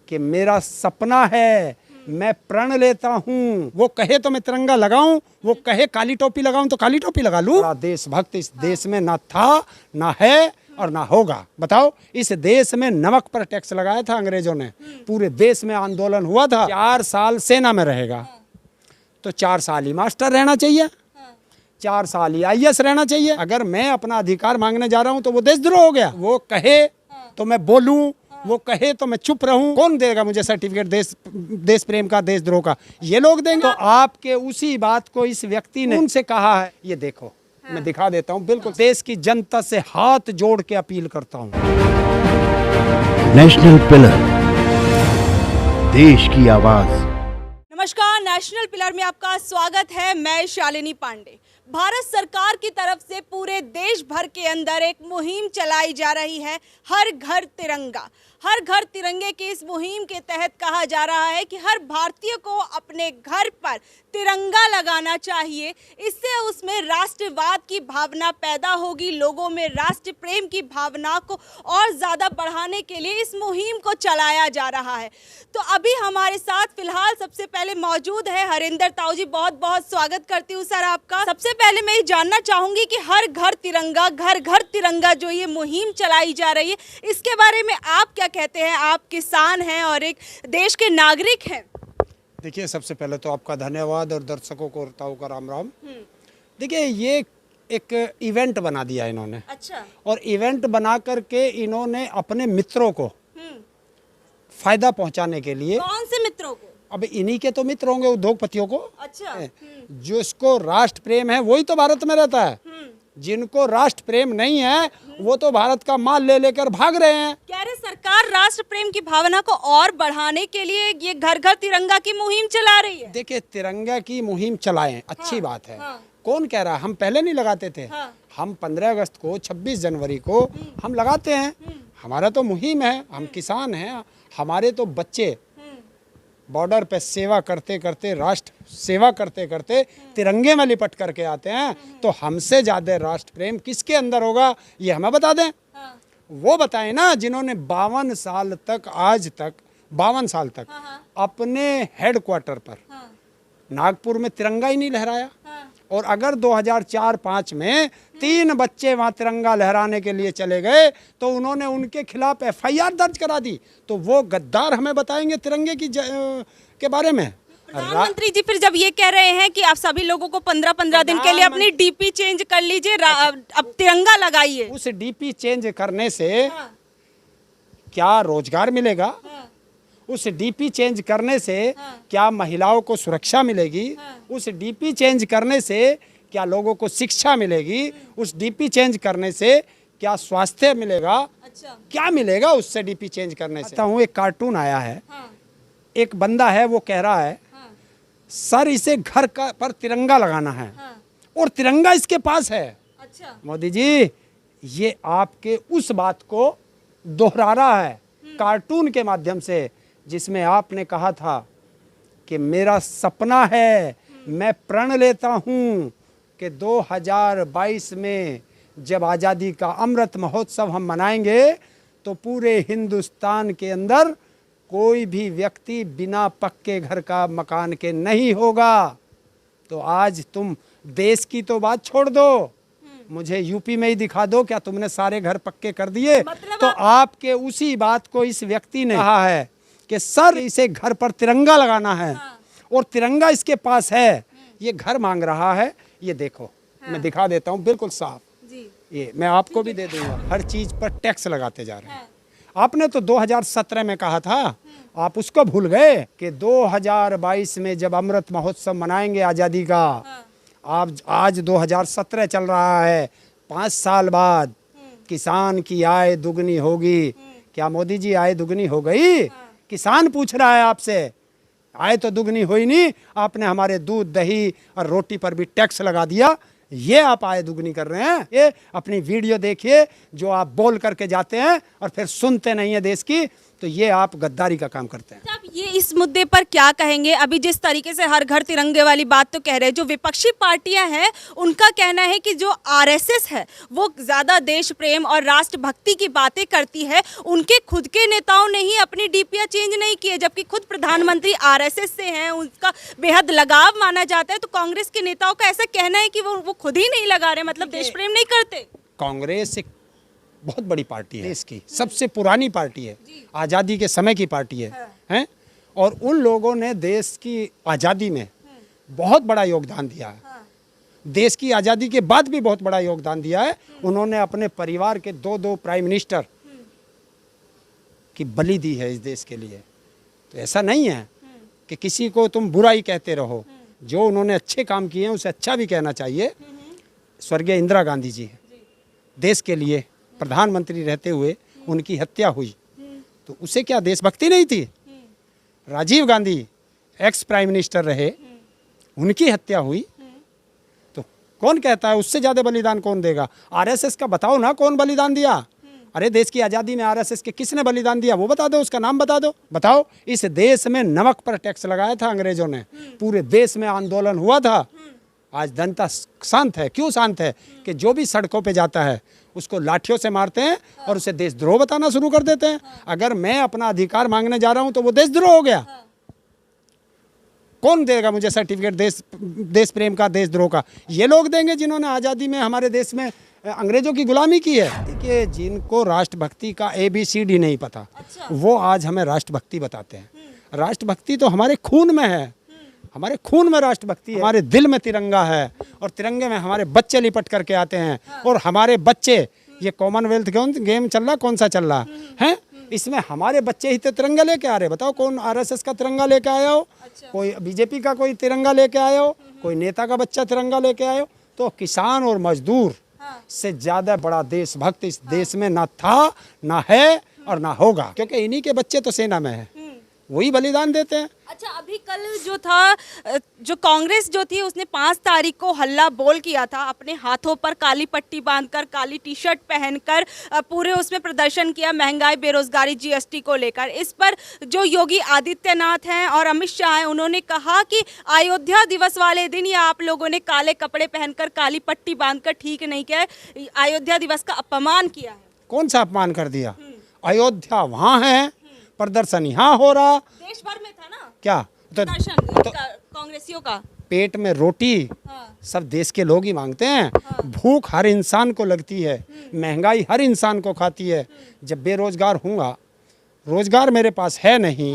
कि मेरा सपना है, मैं प्रण लेता हूँ। वो कहे तो मैं तिरंगा लगाऊं, वो कहे काली टोपी लगाऊं तो काली टोपी लगा लूं। बड़ा देशभक्त इस देश में ना था, ना है और ना होगा। बताओ, इस देश में नमक पर टैक्स लगाया था अंग्रेजों ने, पूरे देश में आंदोलन हुआ था। 4 साल सेना में रहेगा तो 4 साल ही मास्टर रहना चाहिए, 4 साल ही IAS रहना चाहिए। अगर मैं अपना अधिकार मांगने जा रहा हूं तो वो देशद्रोह हो गया। वो कहे तो मैं बोलूं, वो कहे तो मैं चुप रहूं। कौन देगा मुझे सर्टिफिकेट देश प्रेम का, देशद्रोह का? ये लोग देंगे। तो आपके उसी बात को इस व्यक्ति ने उनसे कहा है। ये देखो, मैं दिखा देता हूं। बिल्कुल देश की जनता से हाथ जोड़ के अपील करता हूं। नेशनल पिलर, देश की आवाज। नमस्कार, नेशनल पिलर में आपका स्वागत है। मैं शालिनी पांडे। भारत सरकार की तरफ से पूरे देश भर के अंदर एक मुहिम चलाई जा रही है, हर घर तिरंगा। हर घर तिरंगे की इस मुहिम के तहत कहा जा रहा है कि हर भारतीय को अपने घर पर तिरंगा लगाना चाहिए। इससे उसमें राष्ट्रवाद की भावना पैदा होगी, लोगों में राष्ट्र प्रेम की भावना को और ज़्यादा बढ़ाने के लिए इस मुहिम को चलाया जा रहा है। तो अभी हमारे साथ फिलहाल सबसे पहले मौजूद है हरिंदर ताऊ जी। बहुत बहुत स्वागत करती हूँ सर आपका। सबसे पहले मैं ये जानना चाहूँगी कि हर घर तिरंगा, घर घर तिरंगा जो ये मुहिम चलाई जा रही है, इसके बारे में आप क्या कहते हैं? आप किसान हैं और एक देश के नागरिक हैं। देखिए, सबसे पहले तो आपका धन्यवाद और दर्शकों को ताऊ का राम राम। देखिए, ये एक इवेंट बना दिया इन्होंने। अच्छा। और इवेंट बना करके इन्होंने अपने मित्रों को फायदा पहुंचाने के लिए। कौन से मित्रों को? अब इन्हीं के तो मित्र होंगे, उद्योगपतियों को। अच्छा। जिसको राष्ट्र प्रेम है वही तो भारत में रहता है। जिनको राष्ट्र प्रेम नहीं है वो तो भारत का माल ले लेकर भाग रहे हैं। कह रहे सरकार राष्ट्र प्रेम की भावना को और बढ़ाने के लिए ये घर घर तिरंगा की मुहिम चला रही है। देखिए, तिरंगा की मुहिम चलाएं, अच्छी बात है। कौन कह रहा है? हम पहले नहीं लगाते थे। हम 15 अगस्त को, 26 जनवरी को हम लगाते हैं। हमारा तो मुहिम है, हम किसान हैं। हमारे तो बच्चे बॉर्डर पे सेवा करते करते, राष्ट्र सेवा करते करते तिरंगे में लिपट करके आते हैं। तो हमसे ज़्यादा राष्ट्र प्रेम किसके अंदर होगा, ये हमें बता दें। वो बताएं ना, जिन्होंने 52 साल तक, आज तक 52 साल तक अपने हेडक्वार्टर पर नागपुर में तिरंगा ही नहीं लहराया। और अगर 2004-05 में 3 बच्चे वहाँ तिरंगा लहराने के लिए चले गए तो उन्होंने उनके खिलाफ FIR दर्ज करा दी। तो वो गद्दार हमें बताएंगे तिरंगे की के बारे में। प्रधानमंत्री जी फिर जब ये कह रहे हैं कि आप सभी लोगों को 15-15 दिन के लिए अपनी DP चेंज कर लीजिए, अब तिरंगा लगाइए। उस DP चेंज करने से क्या रोजगार मिलेगा? उस DP चेंज करने से क्या महिलाओं को सुरक्षा मिलेगी? उस DP चेंज करने से क्या लोगों को शिक्षा मिलेगी? उस DP चेंज करने से क्या स्वास्थ्य मिलेगा? अच्छा। क्या मिलेगा उससे DP चेंज करने से? हूँ, एक कार्टून आया है। एक बंदा है, वो कह रहा है सर इसे घर का पर तिरंगा लगाना है और तिरंगा इसके पास है। अच्छा। मोदी जी, ये आपके उस बात को दोहरा रहा है कार्टून के माध्यम से, जिसमें आपने कहा था कि मेरा सपना है, मैं प्रण लेता हूँ कि 2022 में जब आज़ादी का अमृत महोत्सव हम मनाएंगे तो पूरे हिंदुस्तान के अंदर कोई भी व्यक्ति बिना पक्के घर का, मकान के नहीं होगा। तो आज तुम देश की तो बात छोड़ दो, मुझे यूपी में ही दिखा दो, क्या तुमने सारे घर पक्के कर दिए? तो आपके उसी बात को इस व्यक्ति ने कहा है कि सर इसे घर पर तिरंगा लगाना है और तिरंगा इसके पास है। ये घर मांग रहा है। ये देखो, मैं दिखा देता हूँ बिल्कुल साफ। ये मैं आपको भी दे दूंगा। हर चीज पर टैक्स लगाते जा रहे हैं। आपने तो 2017 में कहा था, आप उसको भूल गए कि 2022 में जब अमृत महोत्सव मनाएंगे आज़ादी का। आज 2017 चल रहा है, 5 साल बाद किसान की आय दुगनी होगी। क्या मोदी जी आय दुगनी हो गई? किसान पूछ रहा है आपसे। आय तो दुगनी हुई नहीं, आपने हमारे दूध, दही और रोटी पर भी टैक्स लगा दिया। ये आप आय दुगनी कर रहे हैं। ये अपनी वीडियो देखिए जो आप बोल करके जाते हैं और फिर सुनते नहीं है देश की, तो ये आप गद्दारी का काम करते हैं। आप ये इस मुद्दे पर क्या कहेंगे? अभी जिस तरीके से हर घर तिरंगे वाली बात तो कह रहे हैं, जो विपक्षी पार्टियां हैं उनका कहना है कि जो आरएसएस है वो ज़्यादा देश प्रेम और राष्ट्रभक्ति की बातें करती है। उनके खुद के नेताओं ने ही अपनी डीपीआर चेंज नहीं किए, जबकि खुद प्रधानमंत्री आरएसएस से हैं, उनका बेहद लगाव माना जाता है। तो कांग्रेस के नेताओं का ऐसा कहना है कि वो खुद ही नहीं लगा रहे, मतलब देश प्रेम नहीं करते। कांग्रेस एक बहुत बड़ी पार्टी है, देश की सबसे पुरानी पार्टी है, आज़ादी के समय की पार्टी है, हैं? और उन लोगों ने देश की आज़ादी में बहुत बड़ा योगदान दिया है। देश की आज़ादी के बाद भी बहुत बड़ा योगदान दिया है। उन्होंने अपने परिवार के दो प्राइम मिनिस्टर की बलि दी है इस देश के लिए। तो ऐसा नहीं है कि किसी को तुम बुरा ही कहते रहो। जो उन्होंने अच्छे काम किए हैं उसे अच्छा भी कहना चाहिए। स्वर्गीय इंदिरा गांधी जी देश के लिए प्रधानमंत्री रहते हुए उनकी हत्या हुई, तो उसे क्या देशभक्ति नहीं थी? Rajiv Gandhi ex prime minister रहे, उनकी हत्या हुई, तो कौन कहता है उससे ज़्यादा बलिदान कौन देगा? आरएसएस का बताओ ना, कौन बलिदान दिया? अरे देश की आज़ादी में आरएसएस के किसने बलिदान दिया वो बता दो, उसका नाम बता दो। बताओ। इस देश में नमक पर टैक्स लगाया था अंग्रेजों ने, पूरे देश में आंदोलन हुआ था। आज जनता शांत है। क्यों शांत है? कि जो भी सड़कों पे जाता है उसको लाठियों से मारते हैं और उसे देशद्रोह बताना शुरू कर देते हैं। अगर मैं अपना अधिकार मांगने जा रहा हूं तो वो देशद्रोह हो गया। कौन देगा मुझे सर्टिफिकेट देश प्रेम का, देशद्रोह का? ये लोग देंगे जिन्होंने आज़ादी में हमारे देश में अंग्रेजों की गुलामी की है। देखिए, जिनको राष्ट्रभक्ति का ABCD नहीं पता, वो आज हमें राष्ट्रभक्ति बताते हैं। राष्ट्रभक्ति तो हमारे खून में है, हमारे खून में राष्ट्रभक्ति है, हमारे दिल में तिरंगा है, और तिरंगे में हमारे बच्चे लिपट करके आते हैं। और हमारे बच्चे, ये कॉमनवेल्थ गेम चल रहा, कौन सा चल रहा है, इसमें हमारे बच्चे ही तो तिरंगा लेके आ रहे। बताओ कौन आरएसएस का तिरंगा लेके आया हो? कोई बीजेपी का कोई तिरंगा लेके आया हो? कोई नेता का बच्चा तिरंगा लेके आया हो? तो किसान और मजदूर से ज़्यादा बड़ा देशभक्त इस देश में ना था, ना है और ना होगा, क्योंकि इन्हीं के बच्चे तो सेना में है, वही बलिदान देते हैं। अच्छा, अभी कल जो था, जो कांग्रेस जो थी उसने 5 तारीख को हल्ला बोल किया था, अपने हाथों पर काली पट्टी बांधकर, काली टी-शर्ट पहनकर पूरे उसमें प्रदर्शन किया महंगाई, बेरोजगारी, GST को लेकर। इस पर जो योगी आदित्यनाथ हैं और अमित शाह हैं, उन्होंने कहा कि अयोध्या दिवस वाले दिन या आप लोगों ने काले कपड़े पहनकर, काली पट्टी बांधकर ठीक नहीं किया है, अयोध्या दिवस का अपमान किया है। कौन सा अपमान कर दिया? अयोध्या वहाँ है, प्रदर्शन यहाँ हो रहा, देश भर में था ना क्या? तो कांग्रेसियों का पेट में रोटी सब देश के लोग ही मांगते हैं। भूख हर इंसान को लगती है, महंगाई हर इंसान को खाती है। जब बेरोजगार हूँगा, रोजगार मेरे पास है नहीं,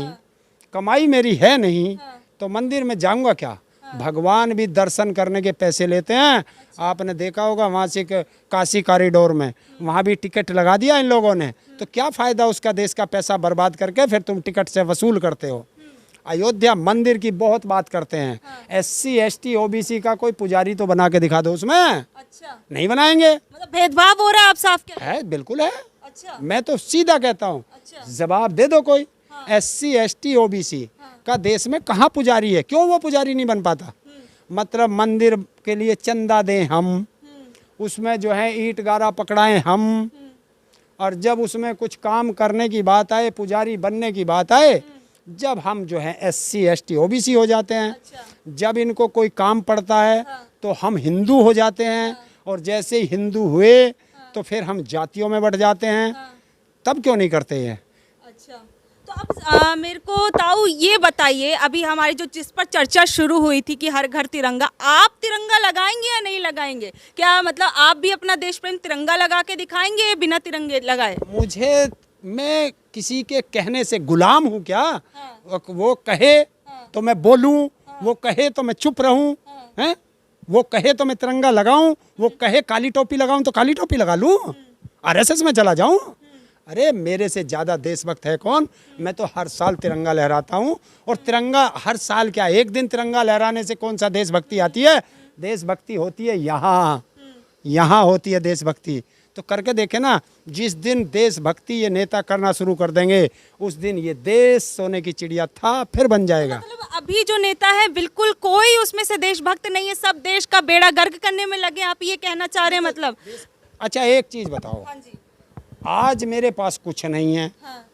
कमाई मेरी है नहीं, तो मंदिर में जाऊँगा क्या? भगवान भी दर्शन करने के पैसे लेते हैं। आपने देखा होगा वहाँ से काशी कॉरिडोर में, वहाँ भी टिकट लगा दिया इन लोगों ने। तो क्या फ़ायदा उसका, देश का पैसा बर्बाद करके फिर तुम टिकट से वसूल करते हो। अयोध्या मंदिर की बहुत बात करते हैं। SC ST OBC का कोई पुजारी तो बना के दिखा दो उसमें। अच्छा, नहीं बनाएंगे। मतलब भेदभाव हो रहा है, आप साफ कह रहे हैं। है, बिल्कुल है। अच्छा, मैं तो सीधा कहता हूँ, जवाब दे दो कोई। SC ST OBC का देश में कहाँ पुजारी है? क्यों वो पुजारी नहीं बन पाता? मतलब मंदिर के लिए चंदा दें हम, उसमें जो है ईंट गारा पकड़ाएं हम, और जब उसमें कुछ काम करने की बात आए, पुजारी बनने की बात आए, जब हम जो है SC ST OBC हो जाते हैं। जब इनको कोई काम पड़ता है तो हम हिंदू हो जाते हैं, और जैसे ही हिंदू हुए तो फिर हम जातियों में बढ़ जाते हैं। तब क्यों नहीं करते ये? अच्छा, तो अब मेरे को ताऊ ये बताइए, अभी हमारी जो जिस पर चर्चा शुरू हुई थी कि हर घर तिरंगा, आप तिरंगा लगाएंगे या नहीं लगाएंगे? क्या मतलब आप भी अपना देश प्रेम तिरंगा लगा के दिखाएंगे या बिना तिरंगे लगाए? मुझे, मैं किसी के कहने से गुलाम हूँ क्या? वो कहे तो मैं बोलूँ, वो कहे तो मैं चुप रहूँ, हैं? वो कहे तो मैं तिरंगा लगाऊं, वो कहे काली टोपी लगाऊं तो काली टोपी लगा लूं, आरएसएस में चला जाऊं। अरे मेरे से ज़्यादा देशभक्त है कौन? मैं तो हर साल तिरंगा लहराता हूं। और तिरंगा हर साल क्या, एक दिन तिरंगा लहराने से कौन सा देशभक्ति आती है? देशभक्ति होती है यहाँ होती है देशभक्ति। तो करके देखे ना, जिस दिन देशभक्ति ये नेता करना शुरू कर देंगे, उस दिन ये देश सोने की चिड़िया था फिर बन जाएगा। मतलब अभी जो नेता है बिल्कुल कोई उसमें से देशभक्त नहीं है, सब देश का बेड़ा गर्क करने में लगे, आप ये कहना चाह रहे हैं मतलब? अच्छा एक चीज़ बताओ, हाँ जी। आज मेरे पास कुछ नहीं है, हाँ।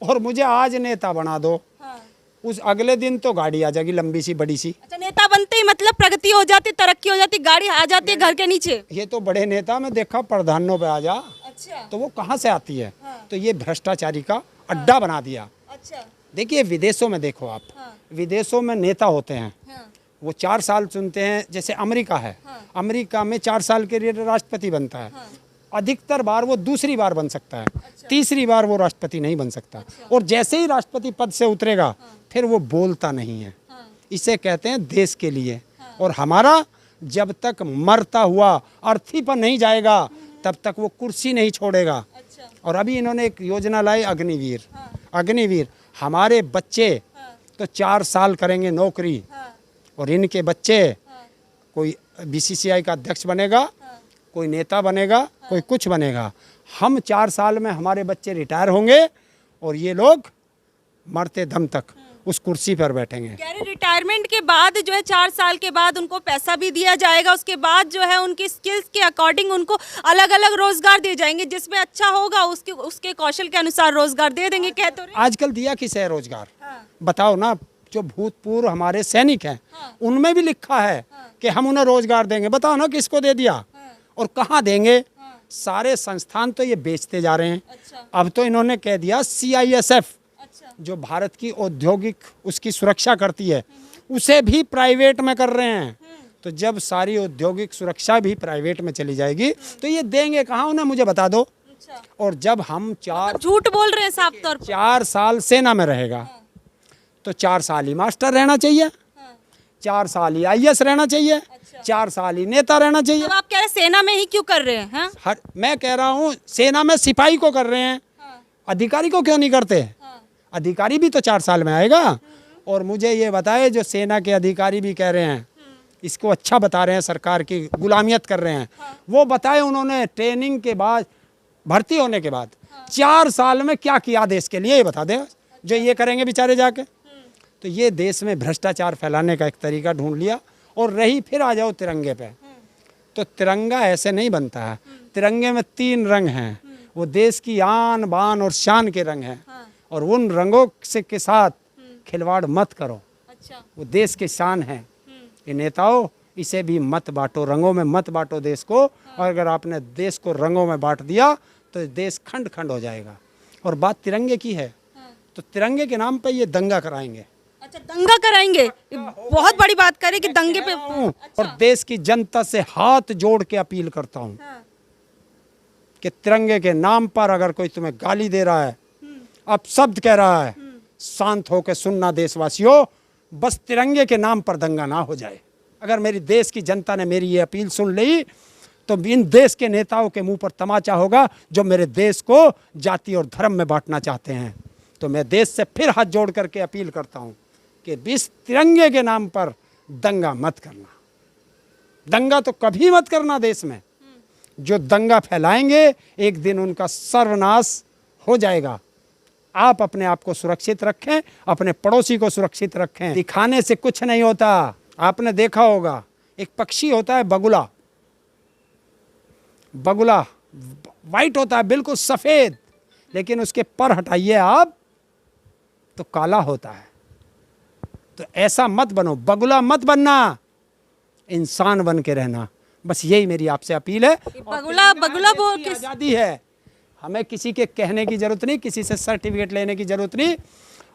और मुझे आज नेता बना दो, हाँ। उस अगले दिन तो गाड़ी आ जाएगी लंबी सी बड़ी सी। अच्छा, नेता बनते ही मतलब प्रगति हो जाती, तरक्की हो जाती, गाड़ी आ जाती है घर के नीचे। ये तो बड़े नेता में देखा प्रधानों पे आ जा, अच्छा। तो वो कहाँ से आती है? हाँ। तो ये भ्रष्टाचारी का अड्डा बना दिया। अच्छा। देखिए विदेशों में देखो आप, हाँ। विदेशों में नेता होते हैं, हाँ। वो 4 साल चुनते हैं। जैसे अमेरिका है, हाँ। अमेरिका में 4 साल के लिए राष्ट्रपति बनता है। हाँ। अधिकतर बार वो दूसरी बार बन सकता है, अच्छा। तीसरी बार वो राष्ट्रपति नहीं बन सकता। अच्छा। और जैसे ही राष्ट्रपति पद से उतरेगा, हाँ। फिर वो बोलता नहीं है। हाँ। इसे कहते हैं देश के लिए। हाँ। और हमारा जब तक मरता हुआ अर्थी पर नहीं जाएगा, तब तक वो कुर्सी नहीं छोड़ेगा। अच्छा। और अभी इन्होंने एक योजना लाई अग्निवीर। हाँ। अग्निवीर, हमारे बच्चे हाँ। तो 4 साल करेंगे नौकरी, हाँ। और इनके बच्चे हाँ। कोई बीसीसीआई का अध्यक्ष बनेगा, हाँ। कोई नेता बनेगा, कोई कुछ बनेगा। हम 4 साल में हमारे बच्चे रिटायर होंगे और ये लोग मरते दम तक उस कुर्सी पर बैठेंगे। कह रहे रिटायरमेंट के बाद जो है 4 साल के बाद उनको पैसा भी दिया जाएगा, उसके बाद जो है उनकी स्किल्स के अकॉर्डिंग उनको अलग अलग रोजगार दिए जाएंगे, जिसमें अच्छा होगा उसके कौशल के अनुसार रोजगार दे देंगे। कह तो रहे आजकल दिया किसे है रोजगार? हाँ। बताओ ना, जो भूतपूर्व हमारे सैनिक हैं, हाँ। उनमें भी लिखा है हाँ। कि हम उन्हें रोजगार देंगे। बताओ ना किसको दे दिया हाँ। और कहाँ देंगे? हाँ। सारे संस्थान तो ये बेचते जा रहे हैं। अच्छा। अब तो इन्होंने कह दिया CISF, अच्छा। जो भारत की औद्योगिक उसकी सुरक्षा करती है, उसे भी प्राइवेट में कर रहे हैं। तो जब सारी औद्योगिक सुरक्षा भी प्राइवेट में चली जाएगी, तो ये देंगे कहाँ उन्हें? मुझे बता दो। अच्छा। और जब हम झूठ बोल रहे हैं साफ तौर पर। 4 साल सेना में रहेगा, तो 4 साल ही मास्टर रहना चाहिए, हाँ। 4 साल ही IAS रहना चाहिए, अच्छा। 4 साल ही नेता रहना चाहिए। अब आप कह रहे हैं सेना में ही क्यों कर रहे हैं? हाँ? मैं कह रहा हूँ सेना में सिपाही को कर रहे हैं, हाँ। अधिकारी को क्यों नहीं करते? हाँ। अधिकारी भी तो 4 साल में आएगा। और मुझे ये बताए, जो सेना के अधिकारी भी कह रहे हैं, इसको अच्छा बता रहे हैं, सरकार की गुलामियत कर रहे हैं, वो बताए उन्होंने ट्रेनिंग के बाद, भर्ती होने के बाद 4 साल में क्या किया देश के लिए, ये बता दे, जो ये करेंगे बेचारे जाके। तो ये देश में भ्रष्टाचार फैलाने का एक तरीका ढूंढ लिया। और रही फिर आ जाओ तिरंगे पे, तो तिरंगा ऐसे नहीं बनता है। तिरंगे में 3 रंग हैं, वो देश की आन बान और शान के रंग हैं। और उन रंगों से के साथ खिलवाड़ मत करो। अच्छा। वो देश की शान है। ये नेताओं, इसे भी मत बांटो, रंगों में मत बांटो देश को। और अगर आपने देश को रंगों में बांट दिया तो देश खंड खंड हो जाएगा। और बात तिरंगे की है, तो तिरंगे के नाम पे ये दंगा कराएंगे। अच्छा, दंगा कराएंगे? ये बहुत बड़ी बात करें कि दंगे पे। और देश की जनता से हाथ जोड़ के अपील करता हूँ हाँ। कि तिरंगे के नाम पर अगर कोई तुम्हें गाली दे रहा है, अपशब्द कह रहा है, शांत होकर सुनना देशवासियों, बस तिरंगे के नाम पर दंगा ना हो जाए। अगर मेरी देश की जनता ने मेरी ये अपील सुन ली, तो इन देश के नेताओं के मुंह पर तमाचा होगा, जो मेरे देश को जाति और धर्म में बांटना चाहते हैं। तो मैं देश से फिर हाथ जोड़ करके अपील करता हूँ कि इस तिरंगे के नाम पर दंगा मत करना। दंगा तो कभी मत करना देश में। जो दंगा फैलाएंगे, एक दिन उनका सर्वनाश हो जाएगा। आप अपने आप को सुरक्षित रखें, अपने पड़ोसी को सुरक्षित रखें। दिखाने से कुछ नहीं होता। आपने देखा होगा, एक पक्षी होता है बगुला, बगुला वाइट होता है, बिल्कुल सफ़ेद, लेकिन उसके पर हटाइए आप तो काला होता है। तो ऐसा मत बनो, बगुला मत बनना, इंसान बन के रहना। बस यही मेरी आपसे अपील है। बगुला बोल के आज़ादी है, हमें किसी के कहने की ज़रूरत नहीं, किसी से सर्टिफिकेट लेने की ज़रूरत नहीं।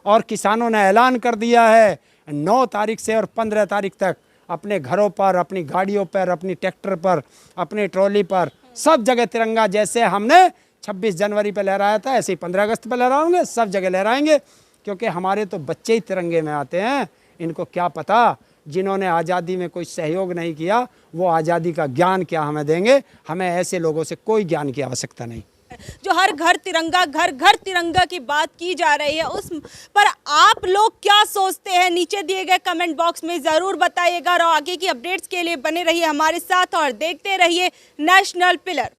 और किसानों ने ऐलान कर दिया है 9 तारीख से और 15 तारीख तक अपने घरों पर, अपनी गाड़ियों पर, अपनी ट्रैक्टर पर, अपनी ट्रॉली पर, सब जगह तिरंगा। जैसे हमने 26 जनवरी पर लहराया था, ऐसे ही 15 अगस्त पर लहराएंगे, सब जगह लहराएंगे। क्योंकि हमारे तो बच्चे ही तिरंगे में आते हैं। इनको क्या पता, जिन्होंने आज़ादी में कोई सहयोग नहीं किया, वो आज़ादी का ज्ञान क्या हमें देंगे। हमें ऐसे लोगों से कोई ज्ञान की आवश्यकता नहीं। जो हर घर तिरंगा, घर घर तिरंगा की बात की जा रही है, उस पर आप लोग क्या सोचते हैं? नीचे दिए गए कमेंट बॉक्स में ज़रूर बताइएगा। और आगे की अपडेट्स के लिए बने रहिए हमारे साथ और देखते रहिए नेशनल पिलर।